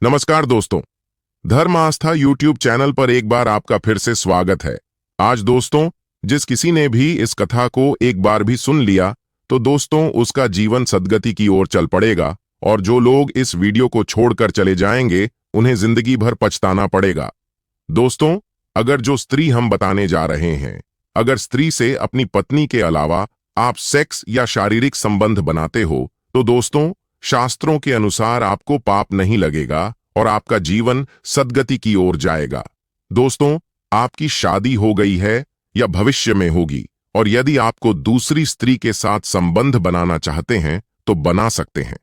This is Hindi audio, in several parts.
नमस्कार दोस्तों, धर्म आस्था यूट्यूब चैनल पर एक बार आपका फिर से स्वागत है। आज दोस्तों, जिस किसी ने भी इस कथा को एक बार भी सुन लिया तो दोस्तों उसका जीवन सद्गति की ओर चल पड़ेगा, और जो लोग इस वीडियो को छोड़कर चले जाएंगे उन्हें जिंदगी भर पछताना पड़ेगा। दोस्तों, अगर जो स्त्री हम बताने जा रहे हैं, अगर स्त्री से अपनी पत्नी के अलावा आप सेक्स या शारीरिक संबंध बनाते हो तो दोस्तों शास्त्रों के अनुसार आपको पाप नहीं लगेगा और आपका जीवन सद्गति की ओर जाएगा। दोस्तों, आपकी शादी हो गई है या भविष्य में होगी, और यदि आपको दूसरी स्त्री के साथ संबंध बनाना चाहते हैं तो बना सकते हैं।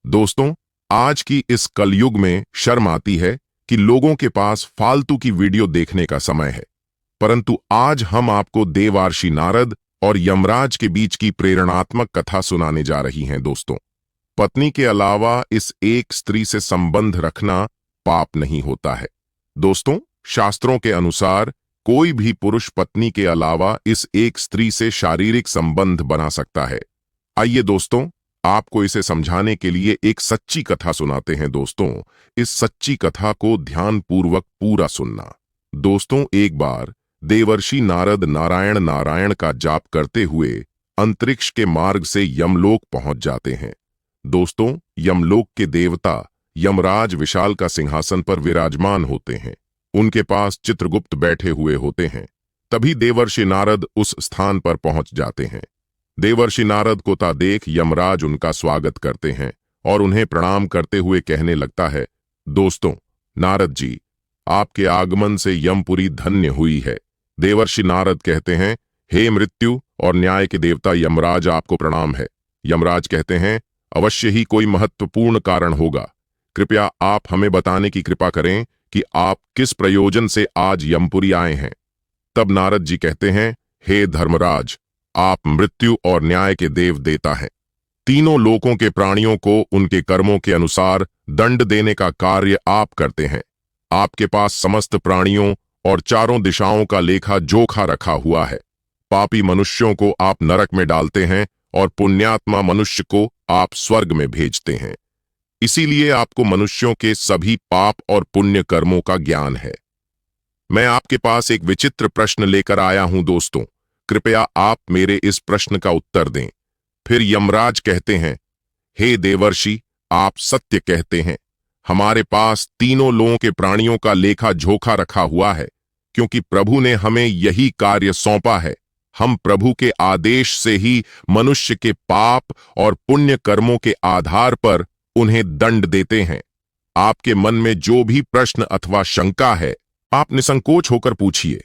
दोस्तों, आज की इस कलयुग में शर्म आती है कि लोगों के पास फालतू की वीडियो देखने का समय है, परंतु आज हम आपको देवर्षि नारद और यमराज के बीच की प्रेरणात्मक कथा सुनाने जा रही हैं। दोस्तों, पत्नी के अलावा इस एक स्त्री से संबंध रखना पाप नहीं होता है। दोस्तों, शास्त्रों के अनुसार कोई भी पुरुष पत्नी के अलावा इस एक स्त्री से शारीरिक संबंध बना सकता है। आइए दोस्तों, आपको इसे समझाने के लिए एक सच्ची कथा सुनाते हैं। दोस्तों, इस सच्ची कथा को ध्यानपूर्वक पूरा सुनना। दोस्तों, एक बार देवर्षि नारद नारायण नारायण का जाप करते हुए अंतरिक्ष के मार्ग से यमलोक पहुंच जाते हैं। दोस्तों, यमलोक के देवता यमराज विशाल का सिंहासन पर विराजमान होते हैं। उनके पास चित्रगुप्त बैठे हुए होते हैं। तभी देवर्षि नारद उस स्थान पर पहुंच जाते हैं। देवर्षि नारद को देख यमराज उनका स्वागत करते हैं और उन्हें प्रणाम करते हुए कहने लगता है, दोस्तों, नारद जी, आपके आगमन से यमपुरी धन्य हुई है। देवर्षि नारद कहते हैं, हे मृत्यु और न्याय के देवता यमराज, आपको प्रणाम है। यमराज कहते हैं, अवश्य ही कोई महत्वपूर्ण कारण होगा। कृपया आप हमें बताने की कृपा करें कि आप किस प्रयोजन से आज यमपुरी आए हैं। तब नारद जी कहते हैं, हे धर्मराज, आप मृत्यु और न्याय के देव देता हैं। तीनों लोकों के प्राणियों को उनके कर्मों के अनुसार दंड देने का कार्य आप करते हैं। आपके पास समस्त प्राणियों और चारों दिशाओं का लेखा जोखा रखा हुआ है। पापी मनुष्यों को आप नरक में डालते हैं और पुण्यात्मा मनुष्य को आप स्वर्ग में भेजते हैं। इसीलिए आपको मनुष्यों के सभी पाप और पुण्य कर्मों का ज्ञान है। मैं आपके पास एक विचित्र प्रश्न लेकर आया हूं। दोस्तों, कृपया आप मेरे इस प्रश्न का उत्तर दें। फिर यमराज कहते हैं, हे देवर्षि, आप सत्य कहते हैं। हमारे पास तीनों लोगों के प्राणियों का लेखा जोखा रखा हुआ है, क्योंकि प्रभु ने हमें यही कार्य सौंपा है। हम प्रभु के आदेश से ही मनुष्य के पाप और पुण्य कर्मों के आधार पर उन्हें दंड देते हैं। आपके मन में जो भी प्रश्न अथवा शंका है, आप निसंकोच होकर पूछिए।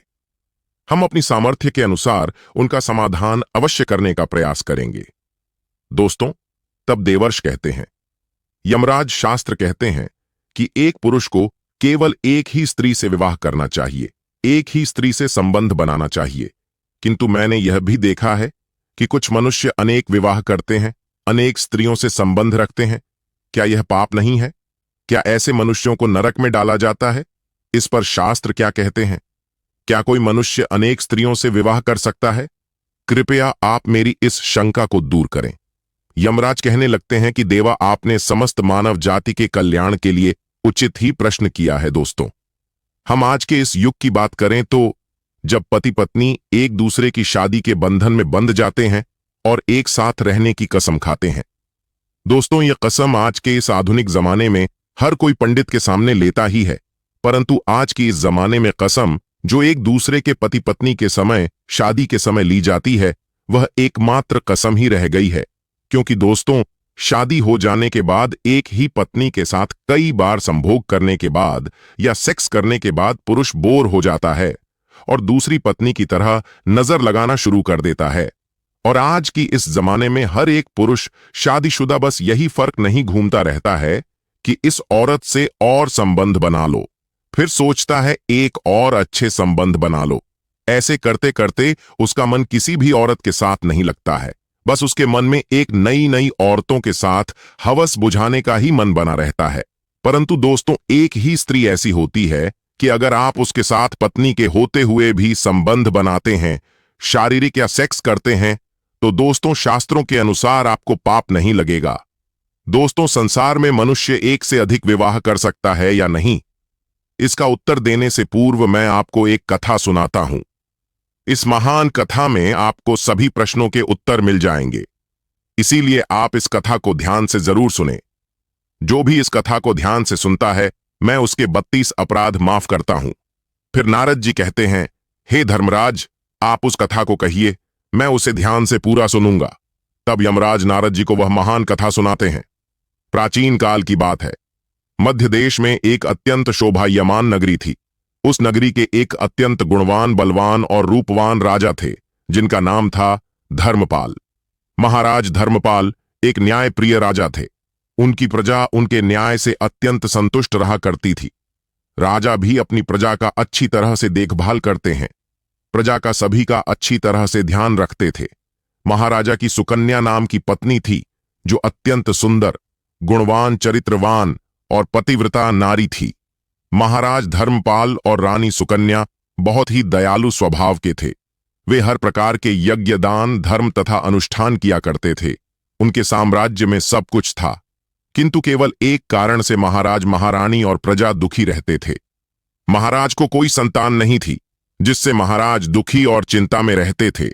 हम अपनी सामर्थ्य के अनुसार उनका समाधान अवश्य करने का प्रयास करेंगे। दोस्तों, तब देवर्ष कहते हैं, यमराज, शास्त्र कहते हैं कि एक पुरुष को केवल एक ही स्त्री से विवाह करना चाहिए, एक ही स्त्री से संबंध बनाना चाहिए। किंतु मैंने यह भी देखा है कि कुछ मनुष्य अनेक विवाह करते हैं, अनेक स्त्रियों से संबंध रखते हैं। क्या यह पाप नहीं है? क्या ऐसे मनुष्यों को नरक में डाला जाता है? इस पर शास्त्र क्या कहते हैं? क्या कोई मनुष्य अनेक स्त्रियों से विवाह कर सकता है? कृपया आप मेरी इस शंका को दूर करें। यमराज कहने लगते हैं कि देवा, आपने समस्त मानव जाति के कल्याण के लिए उचित ही प्रश्न किया है। दोस्तों, हम आज के इस युग की बात करें तो जब पति पत्नी एक दूसरे की शादी के बंधन में बंध जाते हैं और एक साथ रहने की कसम खाते हैं। दोस्तों, यह कसम आज के इस आधुनिक जमाने में हर कोई पंडित के सामने लेता ही है, परंतु आज की इस जमाने में कसम जो एक दूसरे के पति पत्नी के समय, शादी के समय ली जाती है, वह एकमात्र कसम ही रह गई है। क्योंकि दोस्तों, शादी हो जाने के बाद एक ही पत्नी के साथ कई बार संभोग करने के बाद या सेक्स करने के बाद पुरुष बोर हो जाता है और दूसरी पत्नी की तरह नजर लगाना शुरू कर देता है। और आज की इस जमाने में हर एक पुरुष शादीशुदा बस यही फर्क नहीं घूमता रहता है कि इस औरत से और संबंध बना लो, फिर सोचता है एक और अच्छे संबंध बना लो। ऐसे करते करते उसका मन किसी भी औरत के साथ नहीं लगता है। बस उसके मन में एक नई नई औरतों के साथ हवस बुझाने का ही मन बना रहता है। परंतु दोस्तों, एक ही स्त्री ऐसी होती है कि अगर आप उसके साथ पत्नी के होते हुए भी संबंध बनाते हैं, शारीरिक या सेक्स करते हैं, तो दोस्तों शास्त्रों के अनुसार आपको पाप नहीं लगेगा। दोस्तों, संसार में मनुष्य एक से अधिक विवाह कर सकता है या नहीं? इसका उत्तर देने से पूर्व मैं आपको एक कथा सुनाता हूं। इस महान कथा में आपको सभी प्रश्नों के उत्तर मिल जाएंगे, इसीलिए आप इस कथा को ध्यान से जरूर सुने। जो भी इस कथा को ध्यान से सुनता है, मैं उसके 32 अपराध माफ करता हूं। फिर नारद जी कहते हैं, हे धर्मराज, आप उस कथा को कहिए, मैं उसे ध्यान से पूरा सुनूंगा। तब यमराज नारद जी को वह महान कथा सुनाते हैं। प्राचीन काल की बात है। मध्य देश में एक अत्यंत शोभायमान नगरी थी। उस नगरी के एक अत्यंत गुणवान, बलवान और रूपवान राजा थे, जिनका नाम था धर्मपाल। महाराज धर्मपाल एक न्यायप्रिय राजा थे। उनकी प्रजा उनके न्याय से अत्यंत संतुष्ट रहा करती थी। राजा भी अपनी प्रजा का अच्छी तरह से देखभाल करते हैं। प्रजा का सभी का अच्छी तरह से ध्यान रखते थे। महाराजा की सुकन्या नाम की पत्नी थी, जो अत्यंत सुंदर, गुणवान, चरित्रवान और पतिव्रता नारी थी। महाराज धर्मपाल और रानी सुकन्या बहुत ही दयालु स्वभाव के थे। वे हर प्रकार के यज्ञ, दान, धर्म तथा अनुष्ठान किया करते थे। उनके साम्राज्य में सब कुछ था, किंतु केवल एक कारण से महाराज, महारानी और प्रजा दुखी रहते थे। महाराज को कोई संतान नहीं थी, जिससे महाराज दुखी और चिंता में रहते थे।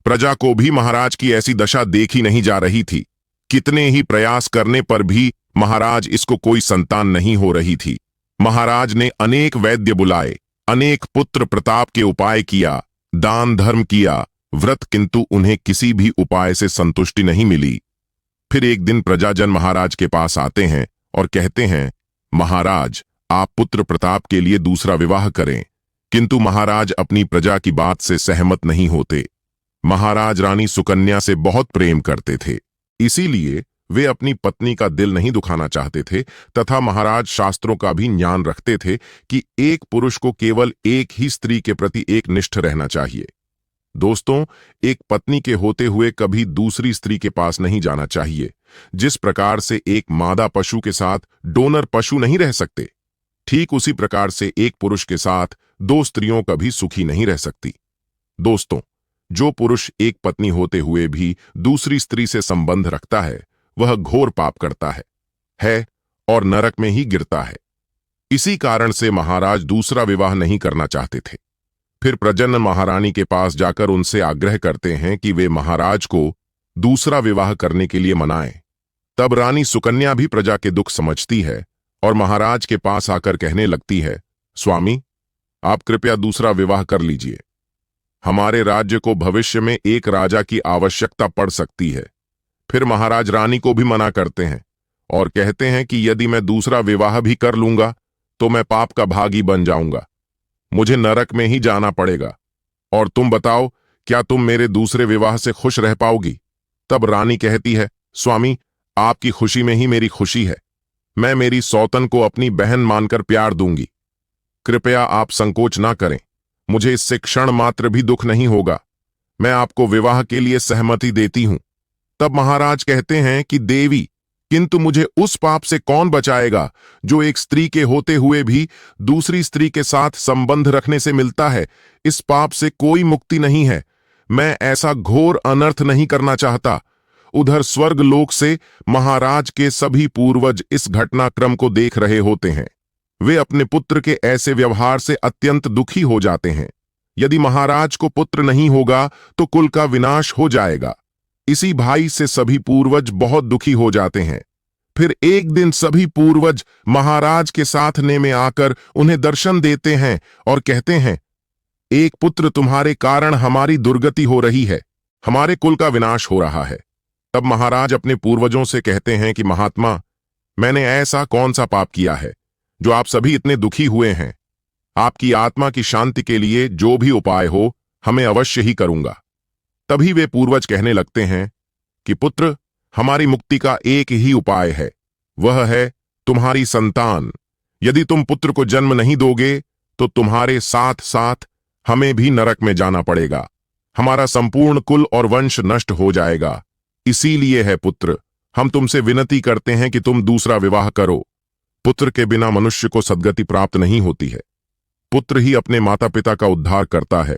प्रजा को भी महाराज की ऐसी दशा देखी नहीं जा रही थी। कितने ही प्रयास करने पर भी महाराज इसको कोई संतान नहीं हो रही थी। महाराज ने अनेक वैद्य बुलाए, अनेक पुत्र प्रताप के उपाय किया, दान धर्म किया, व्रत, किंतु उन्हें किसी भी उपाय से संतुष्टि नहीं मिली। फिर एक दिन प्रजाजन महाराज के पास आते हैं और कहते हैं, महाराज, आप पुत्र प्रताप के लिए दूसरा विवाह करें। किंतु महाराज अपनी प्रजा की बात से सहमत नहीं होते। महाराज रानी सुकन्या से बहुत प्रेम करते थे, इसीलिए वे अपनी पत्नी का दिल नहीं दुखाना चाहते थे, तथा महाराज शास्त्रों का भी ज्ञान रखते थे कि एक पुरुष को केवल एक ही स्त्री के प्रति एक निष्ठ रहना चाहिए। दोस्तों, एक पत्नी के होते हुए कभी दूसरी स्त्री के पास नहीं जाना चाहिए। जिस प्रकार से एक मादा पशु के साथ डोनर पशु नहीं रह सकते, ठीक उसी प्रकार से एक पुरुष के साथ दो स्त्रियों कभी सुखी नहीं रह सकती। दोस्तों, जो पुरुष एक पत्नी होते हुए भी दूसरी स्त्री से संबंध रखता है, वह घोर पाप करता है और नरक में ही गिरता है। इसी कारण से महाराज दूसरा विवाह नहीं करना चाहते थे। फिर प्रजनन महारानी के पास जाकर उनसे आग्रह करते हैं कि वे महाराज को दूसरा विवाह करने के लिए मनाएं। तब रानी सुकन्या भी प्रजा के दुख समझती है और महाराज के पास आकर कहने लगती है, स्वामी, आप कृपया दूसरा विवाह कर लीजिए। हमारे राज्य को भविष्य में एक राजा की आवश्यकता पड़ सकती है। फिर महाराज रानी को भी मना करते हैं और कहते हैं कि यदि मैं दूसरा विवाह भी कर लूंगा तो मैं पाप का भागी बन जाऊंगा, मुझे नरक में ही जाना पड़ेगा। और तुम बताओ, क्या तुम मेरे दूसरे विवाह से खुश रह पाओगी? तब रानी कहती है, स्वामी, आपकी खुशी में ही मेरी खुशी है। मैं मेरी सौतन को अपनी बहन मानकर प्यार दूंगी। कृपया आप संकोच ना करें, मुझे इससे क्षण मात्र भी दुख नहीं होगा। मैं आपको विवाह के लिए सहमति देती हूं। तब महाराज कहते हैं कि देवी, किंतु मुझे उस पाप से कौन बचाएगा जो एक स्त्री के होते हुए भी दूसरी स्त्री के साथ संबंध रखने से मिलता है। इस पाप से कोई मुक्ति नहीं है। मैं ऐसा घोर अनर्थ नहीं करना चाहता। उधर स्वर्ग लोक से महाराज के सभी पूर्वज इस घटनाक्रम को देख रहे होते हैं। वे अपने पुत्र के ऐसे व्यवहार से अत्यंत दुखी हो जाते हैं। यदि महाराज को पुत्र नहीं होगा तो कुल का विनाश हो जाएगा। इसी भाई से सभी पूर्वज बहुत दुखी हो जाते हैं। फिर एक दिन सभी पूर्वज महाराज के साथने में आकर उन्हें दर्शन देते हैं और कहते हैं, एक पुत्र तुम्हारे कारण हमारी दुर्गति हो रही है, हमारे कुल का विनाश हो रहा है। तब महाराज अपने पूर्वजों से कहते हैं कि महात्मा, मैंने ऐसा कौन सा पाप किया है जो आप सभी इतने दुखी हुए हैं? आपकी आत्मा की शांति के लिए जो भी उपाय हो, हमें अवश्य ही करूंगा। तभी वे पूर्वज कहने लगते हैं कि पुत्र, हमारी मुक्ति का एक ही उपाय है, वह है तुम्हारी संतान। यदि तुम पुत्र को जन्म नहीं दोगे तो तुम्हारे साथ साथ हमें भी नरक में जाना पड़ेगा। हमारा संपूर्ण कुल और वंश नष्ट हो जाएगा। इसीलिए है पुत्र, हम तुमसे विनती करते हैं कि तुम दूसरा विवाह करो। पुत्र के बिना मनुष्य को सद्गति प्राप्त नहीं होती है। पुत्र ही अपने माता पिता का उद्धार करता है,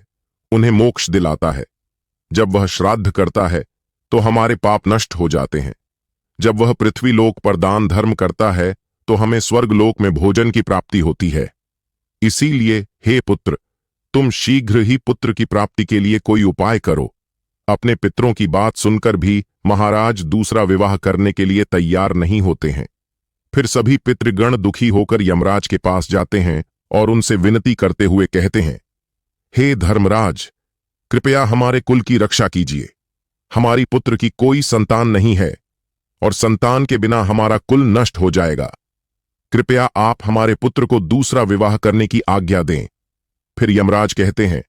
उन्हें मोक्ष दिलाता है। जब वह श्राद्ध करता है तो हमारे पाप नष्ट हो जाते हैं। जब वह पृथ्वी लोक पर दान धर्म करता है तो हमें स्वर्ग लोक में भोजन की प्राप्ति होती है। इसीलिए हे पुत्र, तुम शीघ्र ही पुत्र की प्राप्ति के लिए कोई उपाय करो। अपने पितरों की बात सुनकर भी महाराज दूसरा विवाह करने के लिए तैयार नहीं होते हैं। फिर सभी पितृगण दुखी होकर यमराज के पास जाते हैं और उनसे विनती करते हुए कहते हैं, हे धर्मराज, कृपया हमारे कुल की रक्षा कीजिए। हमारी पुत्र की कोई संतान नहीं है और संतान के बिना हमारा कुल नष्ट हो जाएगा। कृपया आप हमारे पुत्र को दूसरा विवाह करने की आज्ञा दें। फिर यमराज कहते हैं,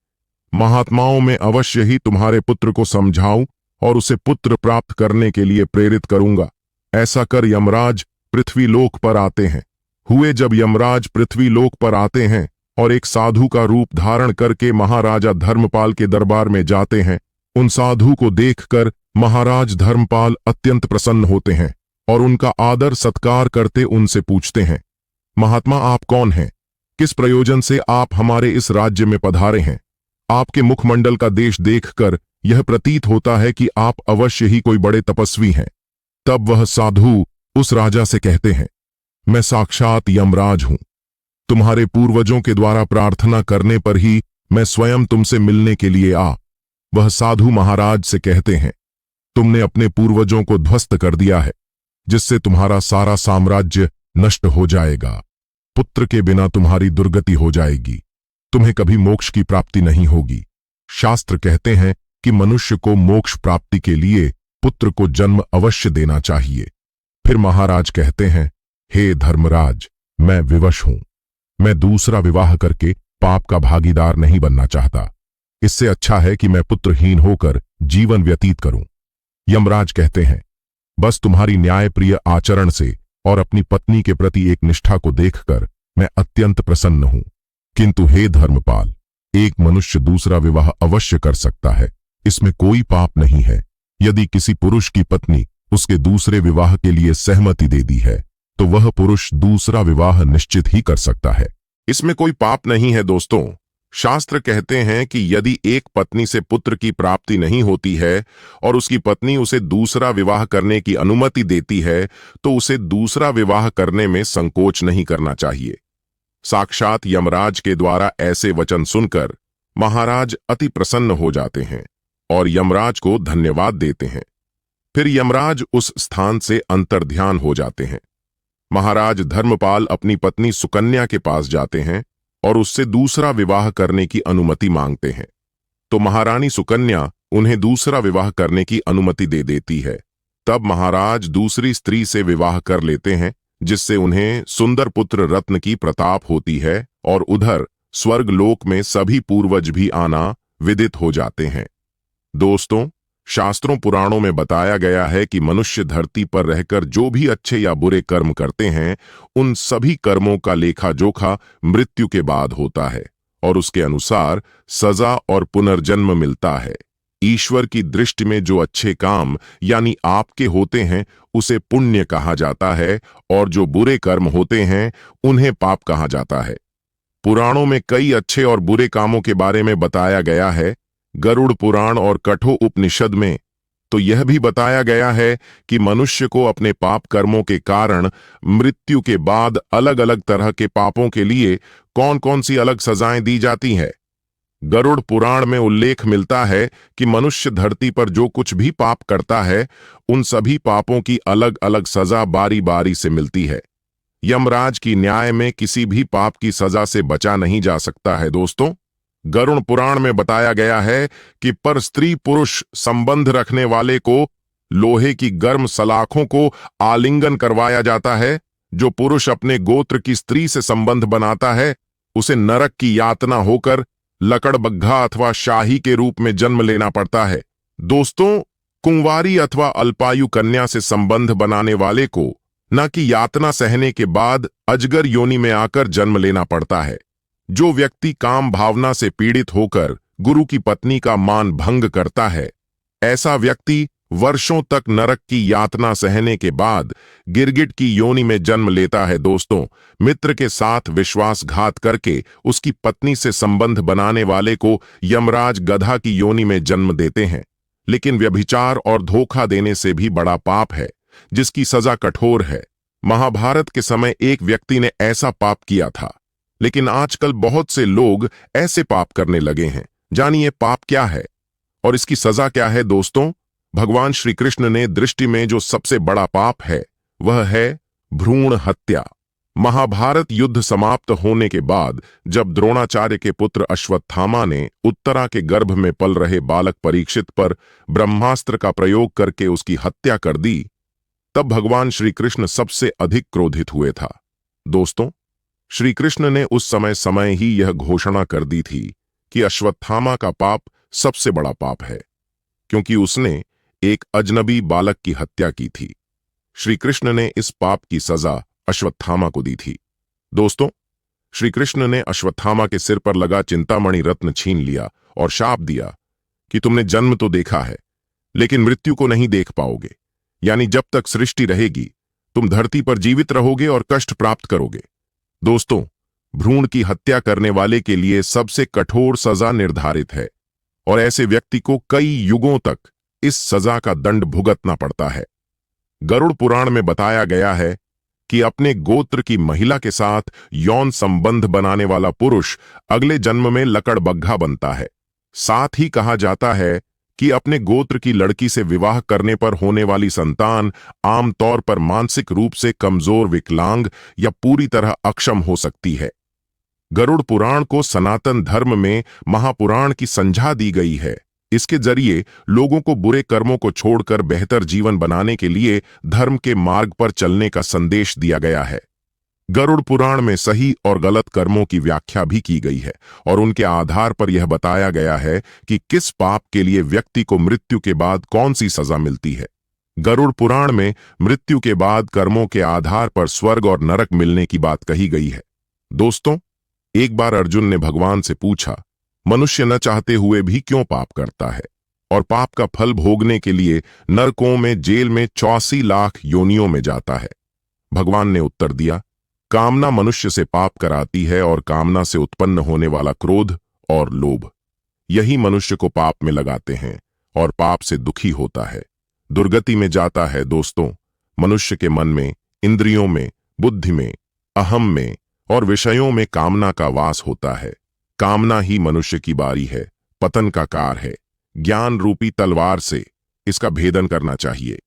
महात्माओं में अवश्य ही तुम्हारे पुत्र को समझाऊं और उसे पुत्र प्राप्त करने के लिए प्रेरित करूंगा। ऐसा कर यमराज पृथ्वी लोक पर आते हैं। जब यमराज पृथ्वी लोक पर आते हैं और एक साधु का रूप धारण करके महाराजा धर्मपाल के दरबार में जाते हैं, उन साधु को देखकर महाराज धर्मपाल अत्यंत प्रसन्न होते हैं और उनका आदर सत्कार करते उनसे पूछते हैं, महात्मा आप कौन हैं? किस प्रयोजन से आप हमारे इस राज्य में पधारे हैं? आपके मुखमंडल का देश देखकर यह प्रतीत होता है कि आप अवश्य ही कोई बड़े तपस्वी हैं। तब वह साधु उस राजा से कहते हैं, मैं साक्षात यमराज हूं। तुम्हारे पूर्वजों के द्वारा प्रार्थना करने पर ही मैं स्वयं तुमसे मिलने के लिए आ। वह साधु महाराज से कहते हैं, तुमने अपने पूर्वजों को ध्वस्त कर दिया है, जिससे तुम्हारा सारा साम्राज्य नष्ट हो जाएगा। पुत्र के बिना तुम्हारी दुर्गति हो जाएगी। तुम्हें कभी मोक्ष की प्राप्ति नहीं होगी। शास्त्र कहते हैं कि मनुष्य को मोक्ष प्राप्ति के लिए पुत्र को जन्म अवश्य देना चाहिए। फिर महाराज कहते हैं, हे धर्मराज, मैं विवश हूं। मैं दूसरा विवाह करके पाप का भागीदार नहीं बनना चाहता। इससे अच्छा है कि मैं पुत्रहीन होकर जीवन व्यतीत करूं। यमराज कहते हैं, बस तुम्हारी न्यायप्रिय आचरण से और अपनी पत्नी के प्रति एक निष्ठा को देखकर मैं अत्यंत प्रसन्न हूं। किंतु हे धर्मपाल, एक मनुष्य दूसरा विवाह अवश्य कर सकता है, इसमें कोई पाप नहीं है। यदि किसी पुरुष की पत्नी उसके दूसरे विवाह के लिए सहमति दे दी है तो वह पुरुष दूसरा विवाह निश्चित ही कर सकता है। इसमें कोई पाप नहीं है दोस्तों। शास्त्र कहते हैं कि यदि एक पत्नी से पुत्र की प्राप्ति नहीं होती है और उसकी पत्नी उसे दूसरा विवाह करने की अनुमति देती है तो उसे दूसरा विवाह करने में संकोच नहीं करना चाहिए। साक्षात यमराज के द्वारा ऐसे वचन सुनकर महाराज अति प्रसन्न हो जाते हैं और यमराज को धन्यवाद देते हैं। फिर यमराज उस स्थान से अंतर्ध्यान हो जाते हैं। महाराज धर्मपाल अपनी पत्नी सुकन्या के पास जाते हैं और उससे दूसरा विवाह करने की अनुमति मांगते हैं। तो महारानी सुकन्या उन्हें दूसरा विवाह करने की अनुमति दे देती है। तब महाराज दूसरी स्त्री से विवाह कर लेते हैं, जिससे उन्हें सुंदर पुत्र रत्न की प्रताप होती है और उधर स्वर्ग लोक में सभी पूर्वज भी आना विदित हो जाते हैं। दोस्तों, शास्त्रों पुराणों में बताया गया है कि मनुष्य धरती पर रहकर जो भी अच्छे या बुरे कर्म करते हैं, उन सभी कर्मों का लेखा जोखा मृत्यु के बाद होता है और उसके अनुसार सजा और पुनर्जन्म मिलता है। ईश्वर की दृष्टि में जो अच्छे काम यानी आपके होते हैं उसे पुण्य कहा जाता है और जो बुरे कर्म होते हैं उन्हें पाप कहा जाता है। पुराणों में कई अच्छे और बुरे कामों के बारे में बताया गया है। गरुड़ पुराण और कठो उपनिषद में तो यह भी बताया गया है कि मनुष्य को अपने पाप कर्मों के कारण मृत्यु के बाद अलग अलग तरह के पापों के लिए कौन कौन सी अलग सजाएं दी जाती हैं। गरुड़ पुराण में उल्लेख मिलता है कि मनुष्य धरती पर जो कुछ भी पाप करता है उन सभी पापों की अलग अलग सजा बारी बारी से मिलती है। यमराज की न्याय में किसी भी पाप की सजा से बचा नहीं जा सकता है। दोस्तों, गरुड़ पुराण में बताया गया है कि पर स्त्री पुरुष संबंध रखने वाले को लोहे की गर्म सलाखों को आलिंगन करवाया जाता है। जो पुरुष अपने गोत्र की स्त्री से संबंध बनाता है उसे नरक की यातना होकर लकड़बग्घा अथवा शाही के रूप में जन्म लेना पड़ता है। दोस्तों, कुंवारी अथवा अल्पायु कन्या से संबंध बनाने वाले को न कि यातना सहने के बाद अजगर योनि में आकर जन्म लेना पड़ता है। जो व्यक्ति काम भावना से पीड़ित होकर गुरु की पत्नी का मान भंग करता है, ऐसा व्यक्ति वर्षों तक नरक की यातना सहने के बाद गिरगिट की योनि में जन्म लेता है। दोस्तों, मित्र के साथ विश्वासघात करके उसकी पत्नी से संबंध बनाने वाले को यमराज गधा की योनि में जन्म देते हैं। लेकिन व्यभिचार और धोखा देने से भी बड़ा पाप है। जिसकी सजा कठोर है। महाभारत के समय एक व्यक्ति ने ऐसा पाप किया था, लेकिन आजकल बहुत से लोग ऐसे पाप करने लगे हैं। जानिए पाप क्या है और इसकी सजा क्या है दोस्तों। भगवान श्री कृष्ण ने दृष्टि में जो सबसे बड़ा पाप है वह है भ्रूण हत्या। महाभारत युद्ध समाप्त होने के बाद जब द्रोणाचार्य के पुत्र अश्वत्थामा ने उत्तरा के गर्भ में पल रहे बालक परीक्षित पर ब्रह्मास्त्र का प्रयोग करके उसकी हत्या कर दी, तब भगवान श्री कृष्ण सबसे अधिक क्रोधित हुए था। दोस्तों, श्री कृष्ण ने उस समय ही यह घोषणा कर दी थी कि अश्वत्थामा का पाप सबसे बड़ा पाप है, क्योंकि उसने एक अजनबी बालक की हत्या की थी। श्री कृष्ण ने इस पाप की सजा अश्वत्थामा को दी थी। दोस्तों, श्री कृष्ण ने अश्वत्थामा के सिर पर लगा चिंतामणि रत्न छीन लिया और शाप दिया कि तुमने जन्म तो देखा है, लेकिन मृत्यु को नहीं देख पाओगे। यानी जब तक सृष्टि रहेगी तुम धरती पर जीवित रहोगे और कष्ट प्राप्त करोगे। दोस्तों, भ्रूण की हत्या करने वाले के लिए सबसे कठोर सजा निर्धारित है और ऐसे व्यक्ति को कई युगों तक इस सजा का दंड भुगतना पड़ता है। गरुड़ पुराण में बताया गया है कि अपने गोत्र की महिला के साथ यौन संबंध बनाने वाला पुरुष अगले जन्म में लकड़बग्घा बनता है। साथ ही कहा जाता है कि अपने गोत्र की लड़की से विवाह करने पर होने वाली संतान आमतौर पर मानसिक रूप से कमजोर, विकलांग या पूरी तरह अक्षम हो सकती है। गरुड़ पुराण को सनातन धर्म में महापुराण की संज्ञा दी गई है। इसके जरिए लोगों को बुरे कर्मों को छोड़कर बेहतर जीवन बनाने के लिए धर्म के मार्ग पर चलने का संदेश दिया गया है। गरुड़ पुराण में सही और गलत कर्मों की व्याख्या भी की गई है और उनके आधार पर यह बताया गया है कि किस पाप के लिए व्यक्ति को मृत्यु के बाद कौन सी सजा मिलती है। गरुड़ पुराण में मृत्यु के बाद कर्मों के आधार पर स्वर्ग और नरक मिलने की बात कही गई है। दोस्तों, एक बार अर्जुन ने भगवान से पूछा, मनुष्य न चाहते हुए भी क्यों पाप करता है और पाप का फल भोगने के लिए नरकों में, जेल में 84 लाख योनियों में जाता है। भगवान ने उत्तर दिया, कामना मनुष्य से पाप कराती है और कामना से उत्पन्न होने वाला क्रोध और लोभ, यही मनुष्य को पाप में लगाते हैं और पाप से दुखी होता है, दुर्गति में जाता है। दोस्तों, मनुष्य के मन में, इंद्रियों में, बुद्धि में, अहम में और विषयों में कामना का वास होता है। कामना ही मनुष्य की बारी है, पतन का कार है। ज्ञान रूपी तलवार से इसका भेदन करना चाहिए।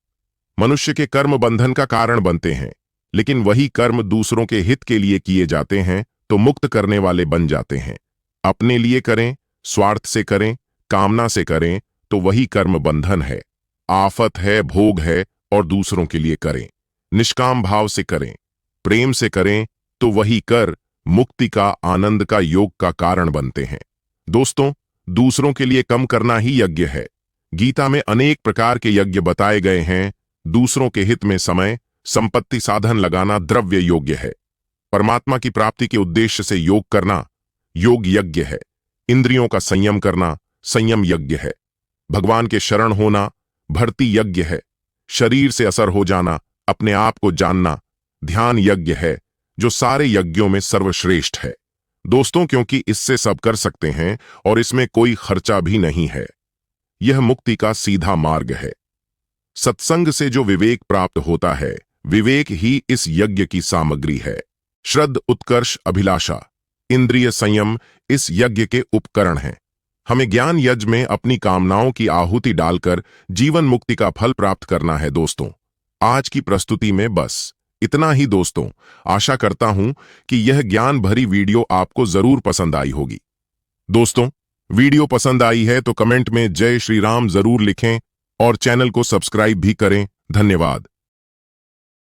मनुष्य के कर्म बंधन का कारण बनते हैं, लेकिन वही कर्म दूसरों के हित के लिए किए जाते हैं तो मुक्त करने वाले बन जाते हैं। अपने लिए करें, स्वार्थ से करें, कामना से करें तो वही कर्म बंधन है, आफत है, भोग है। और दूसरों के लिए करें, निष्काम भाव से करें, प्रेम से करें तो वही कर मुक्ति का, आनंद का, योग का कारण बनते हैं। दोस्तों, दूसरों के लिए कम करना ही यज्ञ है। गीता में अनेक प्रकार के यज्ञ बताए गए हैं। दूसरों के हित में समय, संपत्ति, साधन लगाना द्रव्य योग्य है। परमात्मा की प्राप्ति के उद्देश्य से योग करना योग यज्ञ है। इंद्रियों का संयम करना संयम यज्ञ है। भगवान के शरण होना भर्ती यज्ञ है। शरीर से असर हो जाना, अपने आप को जानना ध्यान यज्ञ है, जो सारे यज्ञों में सर्वश्रेष्ठ है। दोस्तों, क्योंकि इससे सब कर सकते हैं और इसमें कोई खर्चा भी नहीं है। यह मुक्ति का सीधा मार्ग है। सत्संग से जो विवेक प्राप्त होता है, विवेक ही इस यज्ञ की सामग्री है। श्रद्ध, उत्कर्ष, अभिलाषा, इंद्रिय संयम इस यज्ञ के उपकरण हैं। हमें ज्ञान यज्ञ में अपनी कामनाओं की आहुति डालकर जीवन मुक्ति का फल प्राप्त करना है। दोस्तों, आज की प्रस्तुति में बस इतना ही। दोस्तों, आशा करता हूं कि यह ज्ञान भरी वीडियो आपको जरूर पसंद आई होगी। दोस्तों, वीडियो पसंद आई है तो कमेंट में जय श्री राम जरूर लिखें और चैनल को सब्सक्राइब भी करें। धन्यवाद।